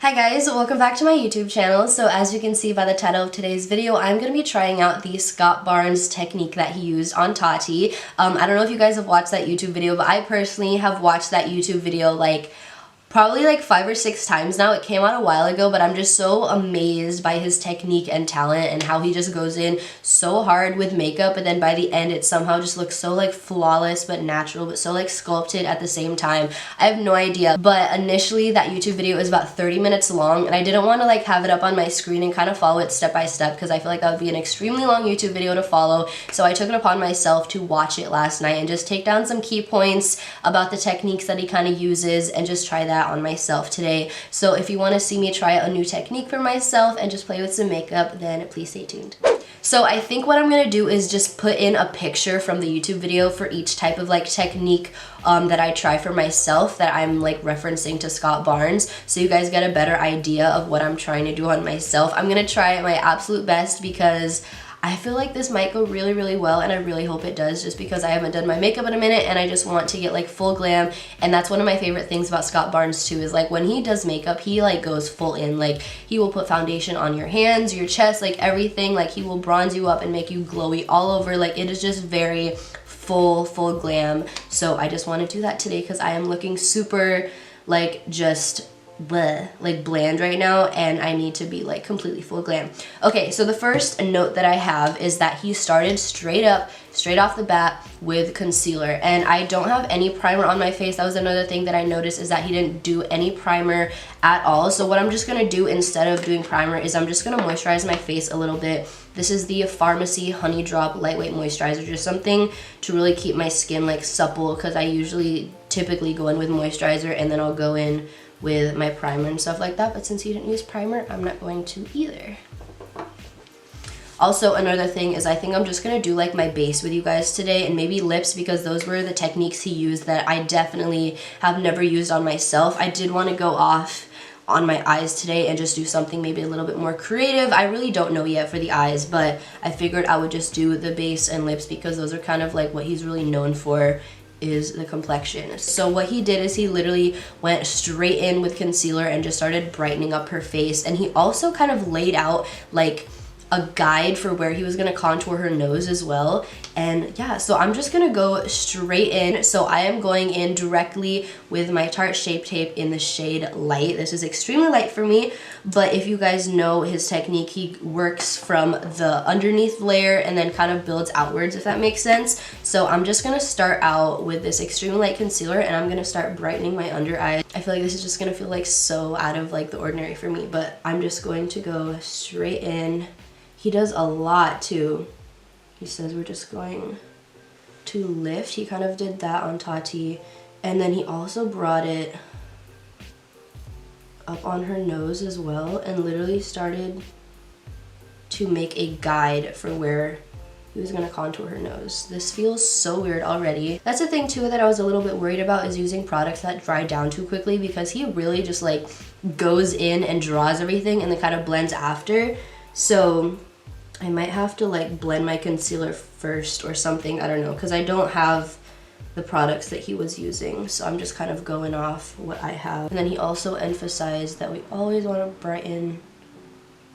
Hi guys, welcome back to my YouTube channel. So as you can see by the title of today's video, I'm going to be trying out the Scott Barnes technique that he used on Tati. I don't know if you guys have watched that YouTube video, but I personally have watched that YouTube video probably 5 or 6 times now. It came out a while ago, but I'm just so amazed by his technique and talent and how he just goes in so hard with makeup, and then by the end it somehow just looks so flawless but natural, but so sculpted at the same time. I have no idea, but initially that YouTube video is about 30 minutes long, and I didn't want to have it up on my screen and kind of follow it step by step because I feel like that would be an extremely long YouTube video to follow. So I took it upon myself to watch it last night and just take down some key points about the techniques that he kind of uses and just try that on myself today. So if you want to see me try a new technique for myself and just play with some makeup, then please stay tuned. So I think what I'm going to do is just put in a picture from the YouTube video for each type of technique that I try for myself that I'm referencing to Scott Barnes, so you guys get a better idea of what I'm trying to do on myself. I'm going to try my absolute best because I feel like this might go really, really well, and I really hope it does, just because I haven't done my makeup in a minute and I just want to get full glam. And that's one of my favorite things about Scott Barnes too, is when he does makeup, he goes full in. He will put foundation on your hands, your chest, everything. He will bronze you up and make you glowy all over. It is just very full glam. So I just want to do that today because I am looking super just bleh, bland right now, and I need to be completely full glam. Okay, so the first note that I have is that he started straight off the bat with concealer, and I don't have any primer on my face. That was another thing that I noticed, is that he didn't do any primer at all. So what I'm just gonna do instead of doing primer is I'm just gonna moisturize my face a little bit. This is the Pharmacy Honey Drop Lightweight Moisturizer, just something to really keep my skin supple, because I usually typically go in with moisturizer and then I'll go in with my primer and stuff like that, but since he didn't use primer, I'm not going to either. Also, another thing is I think I'm just gonna do my base with you guys today, and maybe lips, because those were the techniques he used that I definitely have never used on myself. I did want to go off on my eyes today and just do something maybe a little bit more creative. I really don't know yet for the eyes, but I figured I would just do the base and lips because those are kind of what he's really known for, is the complexion. So what he did is he literally went straight in with concealer and just started brightening up her face, and he also kind of laid out a guide for where he was gonna contour her nose as well. And yeah, so I'm just gonna go straight in. So I am going in directly with my Tarte Shape tape in the shade Light. This is extremely light for me, but if you guys know his technique, he works from the underneath layer and then kind of builds outwards, if that makes sense. So I'm just gonna start out with this extremely light concealer, and I'm gonna start brightening my under eye. I feel like this is just gonna feel so out of the ordinary for me, but I'm just going to go straight in. He does a lot too. He says we're just going to lift. He kind of did that on Tati, and then he also brought it up on her nose as well and literally started to make a guide for where he was gonna contour her nose. This feels so weird already. That's the thing too that I was a little bit worried about, is using products that dry down too quickly, because he really just goes in and draws everything and then kind of blends after. So I might have to blend my concealer first or something, I don't know, because I don't have the products that he was using, so I'm just kind of going off what I have. And then he also emphasized that we always want to brighten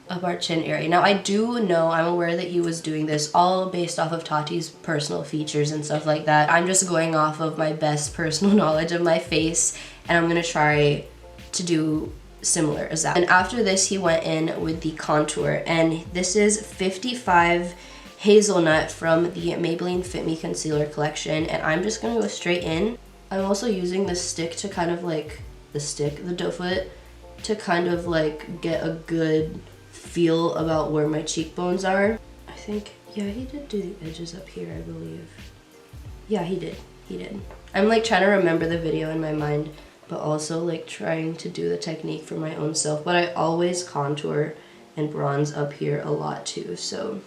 up our chin area. Now I do know, I'm aware that he was doing this all based off of Tati's personal features and stuff like that. I'm just going off of my best personal knowledge of my face, and I'm gonna try to do similar as that. And after this, he went in with the contour, and this is 55 Hazelnut from the Maybelline Fit Me Concealer Collection, and I'm just gonna go straight in. I'm also using the stick to kind of the doe foot, to kind of get a good feel about where my cheekbones are. I think, yeah, he did do the edges up here, I believe. Yeah, he did. I'm trying to remember the video in my mind, but also trying to do the technique for my own self. But I always contour and bronze up here a lot too, so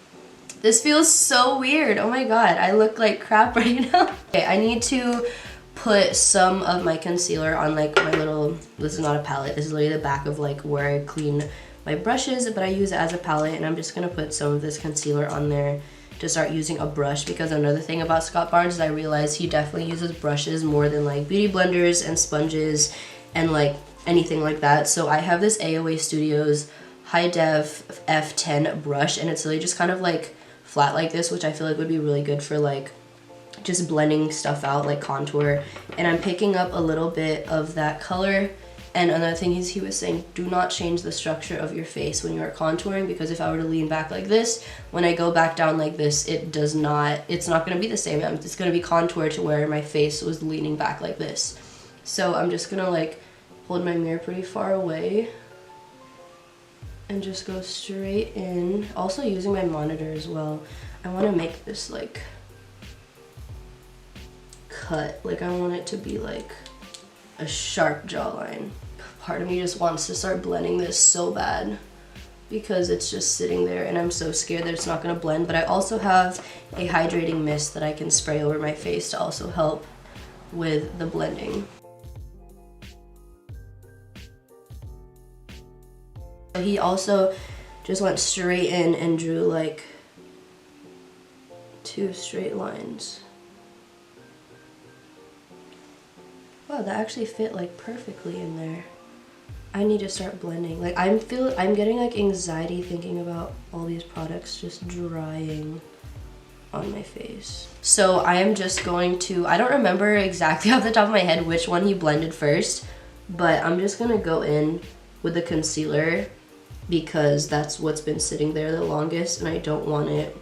this feels so weird. Oh my god, I look like crap right now. Okay, I need to put some of my concealer on my little, this is not a palette, this is literally the back of where I clean my brushes, but I use it as a palette, and I'm just gonna put some of this concealer on there to start using a brush, because another thing about Scott Barnes is I realized he definitely uses brushes more than beauty blenders and sponges and anything like that. So I have this AOA Studios High Def F10 brush, and it's really just kind of like flat like this, which I feel like would be really good for like just blending stuff out, like contour. And I'm picking up a little bit of that color. And another thing is, he was saying, do not change the structure of your face when you are contouring, because if I were to lean back like this, when I go back down like this, it's not going to be the same. It's going to be contoured to where my face was leaning back like this. So I'm just going to like hold my mirror pretty far away and just go straight in. Also using my monitor as well. I want to make this like cut. Like I want it to be like a sharp jawline. Part of me just wants to start blending this so bad because it's just sitting there and I'm so scared that it's not going to blend. But I also have a hydrating mist that I can spray over my face to also help with the blending. He also just went straight in and drew like 2 straight lines. Wow, that actually fit like perfectly in there. I need to start blending. Like I'm getting like anxiety thinking about all these products just drying on my face. So I am just going to, I don't remember exactly off the top of my head which one he blended first, but I'm just gonna go in with the concealer because that's what's been sitting there the longest and I don't want it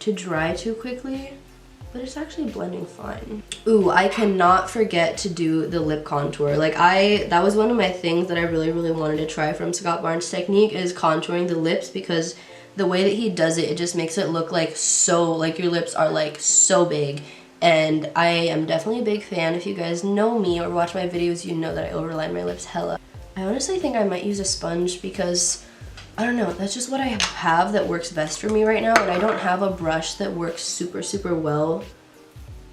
to dry too quickly. But it's actually blending fine. Ooh, I cannot forget to do the lip contour. Like that was one of my things that I really wanted to try from Scott Barnes' technique, is contouring the lips, because the way that he does it, it just makes it look like so, like your lips are like so big. And I am definitely a big fan. If you guys know me or watch my videos, you know that I overline my lips hella. I honestly think I might use a sponge because I don't know, that's just what I have that works best for me right now, and I don't have a brush that works super well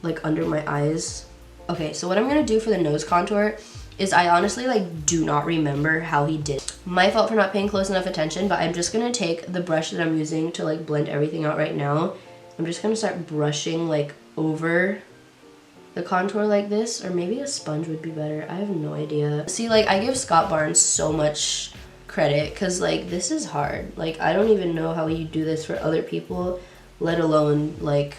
like under my eyes. Okay, so what I'm gonna do for the nose contour is I honestly like do not remember how he did. My fault for not paying close enough attention, but I'm just gonna take the brush that I'm using to like blend everything out right now. I'm just gonna start brushing like over the contour like this, or maybe a sponge would be better. I have no idea. See, like I give Scott Barnes so much credit because like this is hard. Like I don't even know how you do this for other people, let alone like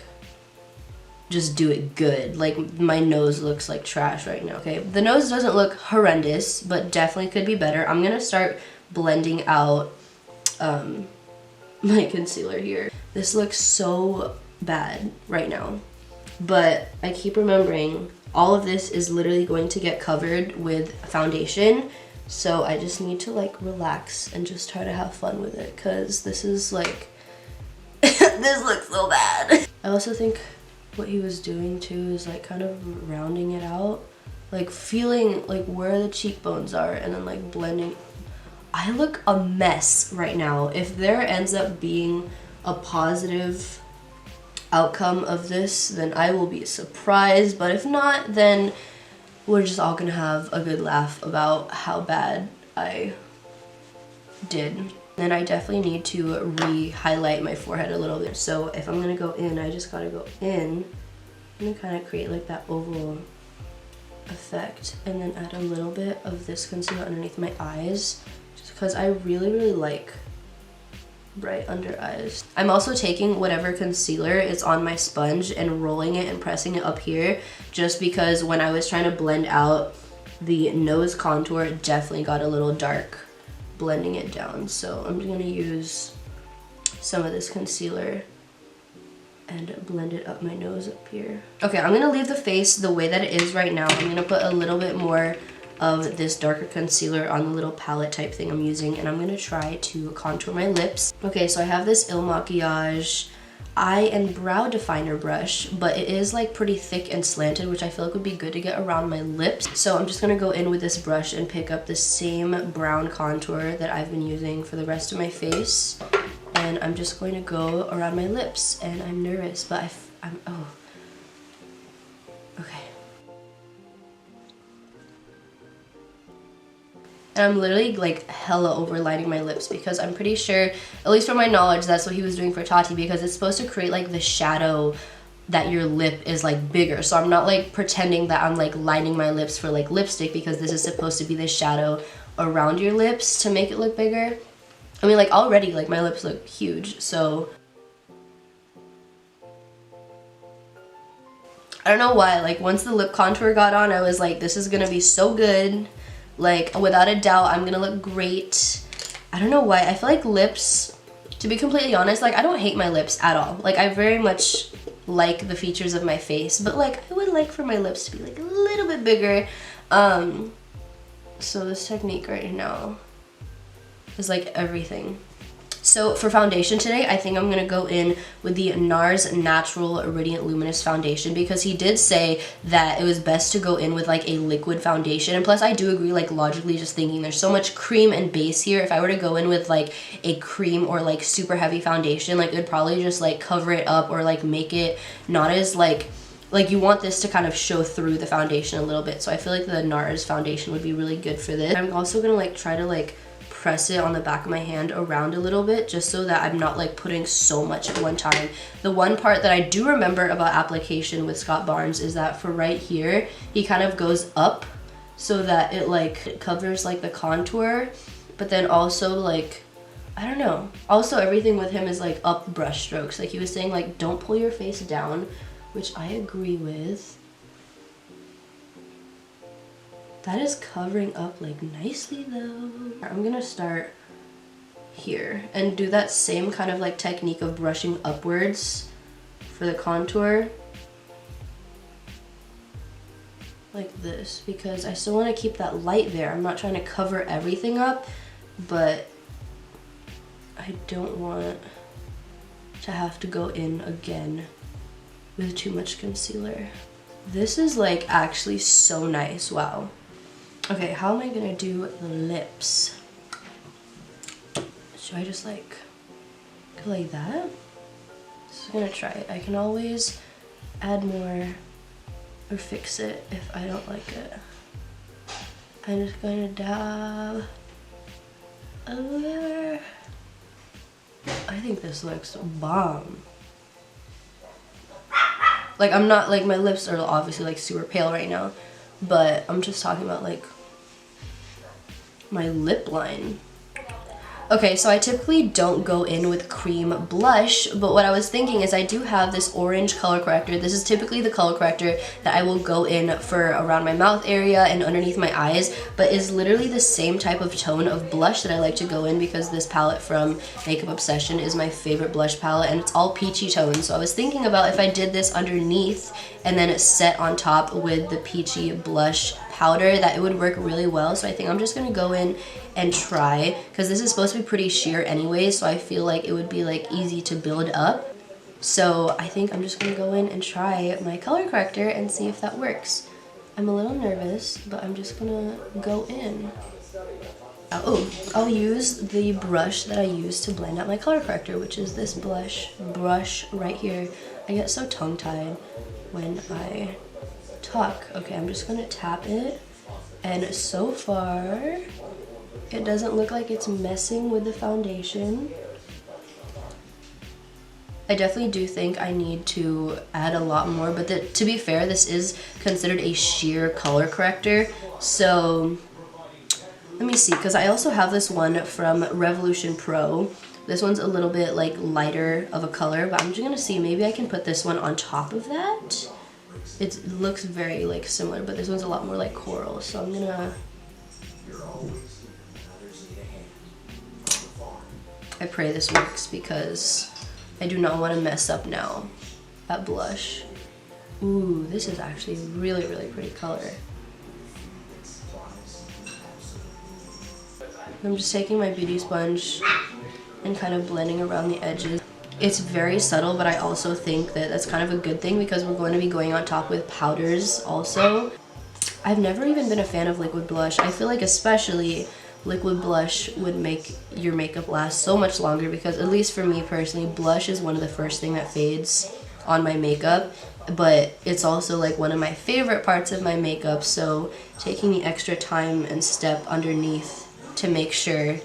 just do it good. Like my nose looks like trash right now. Okay, the nose doesn't look horrendous, but definitely could be better. I'm gonna start blending out my concealer here. This looks so bad right now, but I keep remembering all of this is literally going to get covered with foundation. So I just need to like relax and just try to have fun with it, because this is like, this looks so bad. I also think what he was doing too is like kind of rounding it out, like feeling like where the cheekbones are and then like blending. I look a mess right now. If there ends up being a positive outcome of this, then I will be surprised, but if not, then we're just all gonna have a good laugh about how bad I did. Then I definitely need to re-highlight my forehead a little bit. So if I'm gonna go in, I just gotta go in and kind of create like that oval effect, and then add a little bit of this concealer underneath my eyes, just because I really like bright under eyes. I'm also taking whatever concealer is on my sponge and rolling it and pressing it up here, just because when I was trying to blend out the nose contour, it definitely got a little dark blending it down. So I'm just gonna use some of this concealer and blend it up my nose up here. Okay, I'm gonna leave the face the way that it is right now. I'm gonna put a little bit more of this darker concealer on the little palette type thing I'm using, and I'm gonna try to contour my lips. Okay, so I have this Il Makiage eye and brow definer brush, but it is like pretty thick and slanted, which I feel like would be good to get around my lips. So I'm just gonna go in with this brush and pick up the same brown contour that I've been using for the rest of my face, and I'm just going to go around my lips. And I'm nervous, but oh, okay. And I'm literally like hella overlining my lips, because I'm pretty sure, at least from my knowledge, that's what he was doing for Tati, because it's supposed to create like the shadow that your lip is like bigger. So I'm not like pretending that I'm like lining my lips for like lipstick, because this is supposed to be the shadow around your lips to make it look bigger. I mean, like already like my lips look huge, so I don't know why, like once the lip contour got on, I was like, this is gonna be so good. Like without a doubt, I'm gonna look great. I don't know why, I feel like lips, to be completely honest, like I don't hate my lips at all. Like I very much like the features of my face, but like I would like for my lips to be like a little bit bigger. So this technique right now is like everything. So for foundation today, I think I'm gonna go in with the Nars Natural Radiant Luminous Foundation, because he did say that it was best to go in with like a liquid foundation. And plus I do agree, like logically just thinking, there's so much cream and base here. If I were to go in with like a cream or like super heavy foundation, like it would probably just like cover it up or like make it not as like you want this to kind of show through the foundation a little bit. So I feel like the Nars foundation would be really good for this. I'm also gonna like try to like press it on the back of my hand around a little bit, just so that I'm not like putting so much at one time. The one part that I do remember about application with Scott Barnes is that for right here, he kind of goes up so that it covers like the contour, but then also like, I don't know. Also everything with him is like up brush strokes. Like he was saying like, don't pull your face down, which I agree with. That is covering up like nicely though. I'm gonna start here and do that same kind of like technique of brushing upwards for the contour. Like this, because I still want to keep that light there. I'm not trying to cover everything up, but I don't want to have to go in again with too much concealer. This is like actually so nice, wow. Okay, how am I gonna do the lips? Should I just like go like that? Just gonna try it. I can always add more or fix it if I don't like it. I'm just gonna dab over. I think this looks bomb. Like I'm not like, my lips are obviously like super pale right now, but I'm just talking about like my lip line. Okay, so I typically don't go in with cream blush, but what I was thinking is I do have this orange color corrector. This is typically the color corrector that I will go in for around my mouth area and underneath my eyes, but is literally the same type of tone of blush that I like to go in, because this palette from Makeup Obsession is my favorite blush palette, and it's all peachy tones. So I was thinking about if I did this underneath and then it's set on top with the peachy blush powder, that it would work really well. So I think I'm just gonna go in and try, because this is supposed to be pretty sheer anyway, so I feel like it would be like easy to build up. So I think I'm just gonna go in and try my color corrector and see if that works. I'm a little nervous, but I'm just gonna go in. Oh, I'll use the brush that I use to blend out my color corrector, which is this brush right here. I get so tongue-tied when I talk. Okay, I'm just gonna tap it, and so far it doesn't look like it's messing with the foundation. I definitely do think I need to add a lot more, but to be fair, this is considered a sheer color corrector. So let me see, because I also have this one from Revolution Pro. This one's a little bit like lighter of a color, but I'm just gonna see, maybe I can put this one on top of that. It looks very like similar, but this one's a lot more like coral, so I'm gonna, I pray this works, because I do not want to mess up now that blush. Ooh, this is actually really, really pretty color. I'm just taking my beauty sponge and kind of blending around the edges. It's very subtle, but I also think that that's kind of a good thing, because we're going to be going on top with powders also. I've never even been a fan of liquid blush. I feel like especially liquid blush would make your makeup last so much longer, because at least for me personally, blush is one of the first thing that fades on my makeup, but it's also like one of my favorite parts of my makeup. So taking the extra time and step underneath to make sure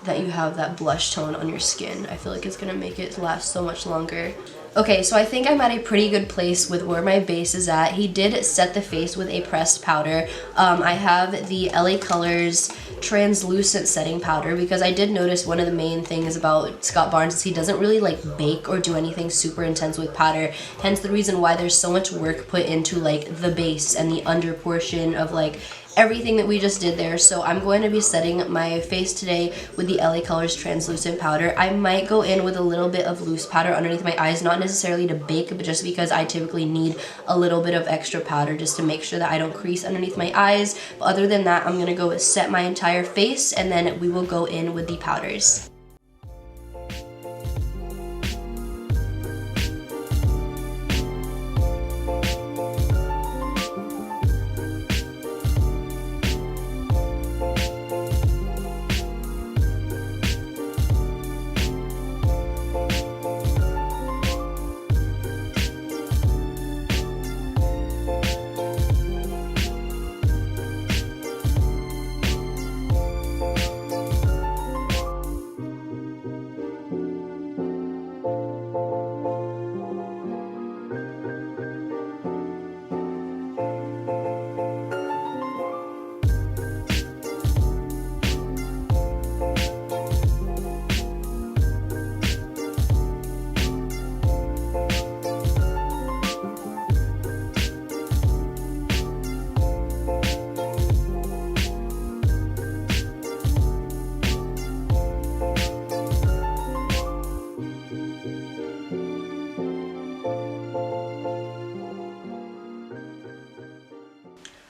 that you have that blush tone on your skin, I feel like it's gonna make it last so much longer. Okay, so I think I'm at a pretty good place with where my base is at. He did set the face with a pressed powder. I have the LA Colors translucent setting powder because I did notice one of the main things about Scott Barnes is he doesn't really like bake or do anything super intense with powder. Hence the reason why there's so much work put into like the base and the under portion of like everything that we just did there. So I'm going to be setting my face today with the LA Colors translucent powder. I might go in with a little bit of loose powder underneath my eyes, not necessarily to bake, but just because I typically need a little bit of extra powder just to make sure that I don't crease underneath my eyes. But other than that, I'm gonna go set my entire face and then we will go in with the powders.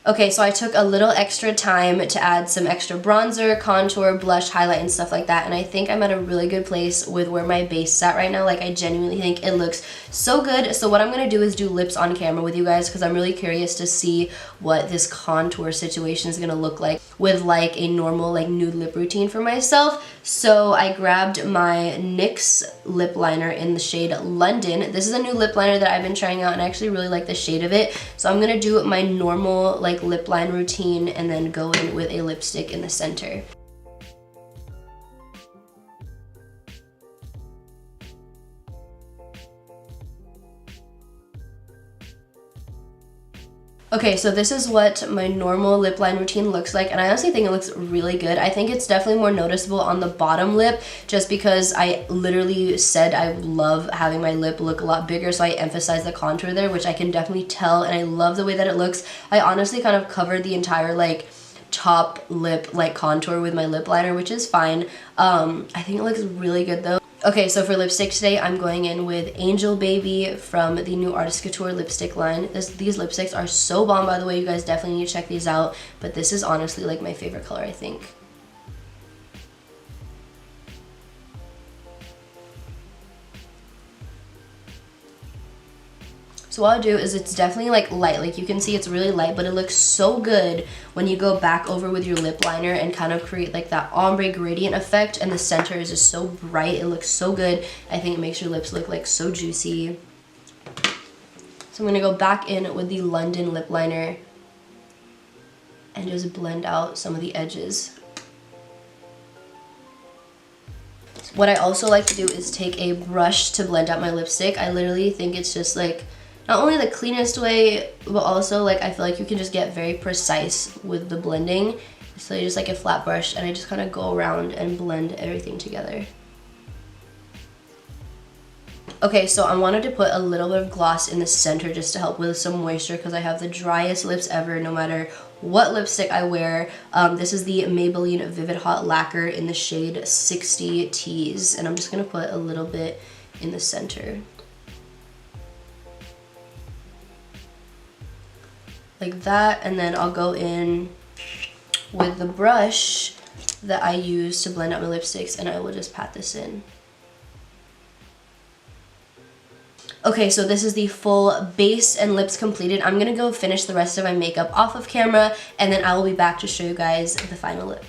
Okay, so I took a little extra time to add some extra bronzer, contour, blush, highlight, and stuff like that, and I think I'm at a really good place with where my base is at right now. Like, I genuinely think it looks so good. So what I'm going to do is do lips on camera with you guys because I'm really curious to see what this contour situation is going to look like with like a normal like nude lip routine for myself. So I grabbed my NYX lip liner in the shade London. This is a new lip liner that I've been trying out and I actually really like the shade of it. So I'm going to do my normal like lip line routine and then go in with a lipstick in the center. Okay, so this is what my normal lip line routine looks like, and I honestly think it looks really good. I think it's definitely more noticeable on the bottom lip just because I literally said I love having my lip look a lot bigger, so I emphasize the contour there, which I can definitely tell, and I love the way that it looks. I honestly kind of covered the entire like top lip like contour with my lip liner, which is fine. I think it looks really good though. Okay, so for lipstick today, I'm going in with Angel Baby from the new Artist Couture lipstick line. These lipsticks are so bomb, by the way. You guys definitely need to check these out. But this is honestly like my favorite color, I think. So what I'll do is it's definitely like light, like you can see it's really light, but it looks so good when you go back over with your lip liner and kind of create like that ombre gradient effect, and the center is just so bright. It looks so good. I think it makes your lips look like so juicy. So I'm gonna go back in with the London lip liner and just blend out some of the edges. What I also like to do is take a brush to blend out my lipstick. I literally think it's just like not only the cleanest way, but also like I feel like you can just get very precise with the blending. So you just like a flat brush and I just kind of go around and blend everything together. Okay, so I wanted to put a little bit of gloss in the center just to help with some moisture because I have the driest lips ever no matter what lipstick I wear. This is the Maybelline Vivid Hot Lacquer in the shade 60 Tease, and I'm just going to put a little bit in the center. Like that, and then I'll go in with the brush that I use to blend out my lipsticks and I will just pat this in. Okay, so this is the full base and lips completed. I'm gonna go finish the rest of my makeup off of camera and then I will be back to show you guys the final look.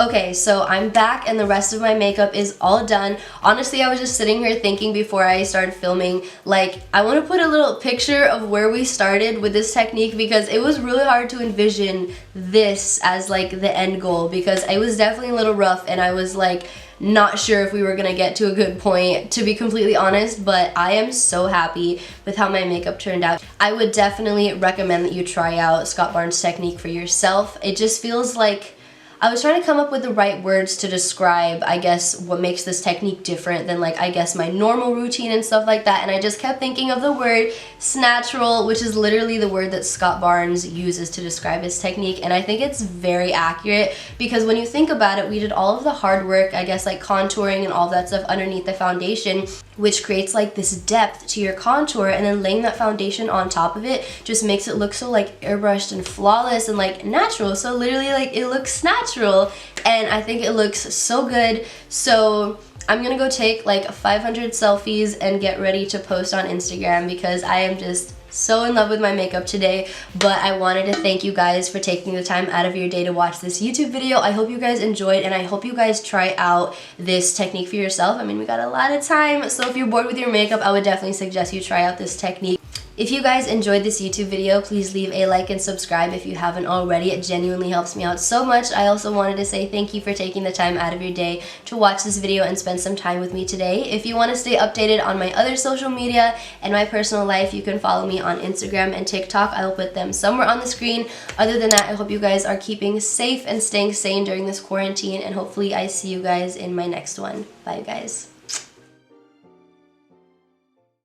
Okay, so I'm back and the rest of my makeup is all done. Honestly, I was just sitting here thinking before I started filming, like, I want to put a little picture of where we started with this technique because it was really hard to envision this as like the end goal because it was definitely a little rough and I was like not sure if we were gonna get to a good point, to be completely honest, but I am so happy with how my makeup turned out. I would definitely recommend that you try out Scott Barnes' technique for yourself. It just feels like I was trying to come up with the right words to describe, I guess, what makes this technique different than, like, I guess my normal routine and stuff like that, and I just kept thinking of the word snatchural, which is literally the word that Scott Barnes uses to describe his technique, and I think it's very accurate because when you think about it, we did all of the hard work, I guess, like contouring and all that stuff underneath the foundation, which creates like this depth to your contour, and then laying that foundation on top of it just makes it look so like airbrushed and flawless and like natural. So literally like it looks natural and I think it looks so good. So I'm gonna go take like 500 selfies and get ready to post on Instagram because I am just so in love with my makeup today. But I wanted to thank you guys for taking the time out of your day to watch this YouTube video. I hope you guys enjoyed and I hope you guys try out this technique for yourself. I mean, we got a lot of time, so if you're bored with your makeup, I would definitely suggest you try out this technique. If you guys enjoyed this YouTube video, please leave a like and subscribe if you haven't already. It genuinely helps me out so much. I also wanted to say thank you for taking the time out of your day to watch this video and spend some time with me today. If you want to stay updated on my other social media and my personal life, you can follow me on Instagram and TikTok. I will put them somewhere on the screen. Other than that, I hope you guys are keeping safe and staying sane during this quarantine, and hopefully I see you guys in my next one. Bye, guys.